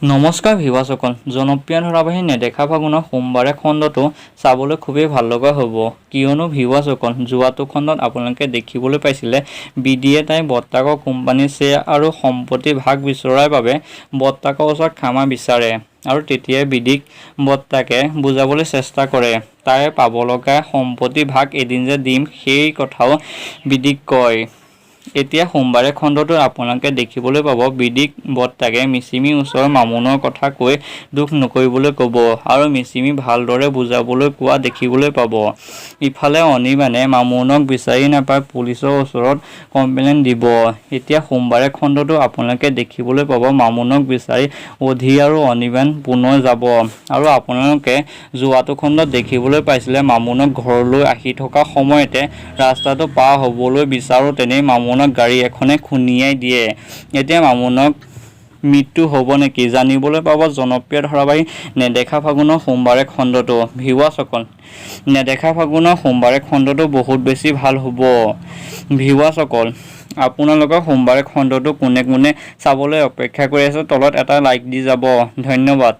নমস্কাৰ ভিউৱাৰসকল, জনপ্ৰিয় ধাৰাবাহিক নেদেখা ফাগুনৰ সোমবাৰে খণ্ডটো চাবলৈ খুবেই ভাল লগা হ'ব। কিয়নো ভিউৱাৰসকল, যোৱাটো খণ্ডত আপোনালোকে দেখিবলৈ পাইছিলে বিডিয়ে তাই বৰ্তাকৰ কোম্পানীৰ শ্বেয়াৰ আৰু সম্পত্তিৰ ভাগ বিচৰাৰ বাবে বৰ্তাকৰ ওচৰত ক্ষমা বিচাৰে আৰু তেতিয়াই বিডিক বৰ্তাকে বুজাবলৈ চেষ্টা কৰে। তাই পাব লগা সম্পত্তিৰ ভাগ এদিন যে দিম সেই কথাও বিডিক কয়। এতিয়া সোমবাৰে খণ্ডটোত আপোনালোকে দেখিবলৈ পাব বিডিক বৰ্তাকে মিচিমিৰ ওচৰৰ মামুনৰ কথা কৈ দুখ নকৰিবলৈ ক'ব আৰু মিচিমি ভালদৰে বুজাবলৈ কোৱা দেখিবলৈ পাব। ইফালে অনিৰ্বাণে মামুনক বিচাৰি নাপাই পুলিচৰ ওচৰত কমপ্লেইন দিব। এতিয়া সোমবাৰে খণ্ডটো আপোনালোকে দেখিবলৈ পাব মামুনক বিচাৰি অধি আৰু অনিৰ্বাণ পুনৰ যাব আৰু আপোনালোকে যোৱাটো খণ্ডত দেখিবলৈ পাইছিলে মামুনক ঘৰলৈ আহি থকা সময়তে ৰাস্তাটো পাৰ হ'বলৈ বিচাৰোঁতেই মামুনক গাড়ী এখনে খুন্দিয়াই দিয়ে। এতিয়া মামুনক মৃত্যু হ'ব নেকি জানিবলৈ পাব জনপ্ৰিয় ধাৰাবাহিক নেদেখা ফাগুনৰ সোমবাৰে খণ্ডটো। ভিউৱাৰসকল, নেদেখা ফাগুনৰ সোমবাৰে খণ্ডটো বহুত বেছি ভাল হ'ব। ভিউৱাৰসকল, আপোনালোকৰ সোমবাৰে খণ্ডটো কোনে কোনে চাবলৈ অপেক্ষা কৰি আছে তলত এটা লাইক দি যাব। ধন্যবাদ।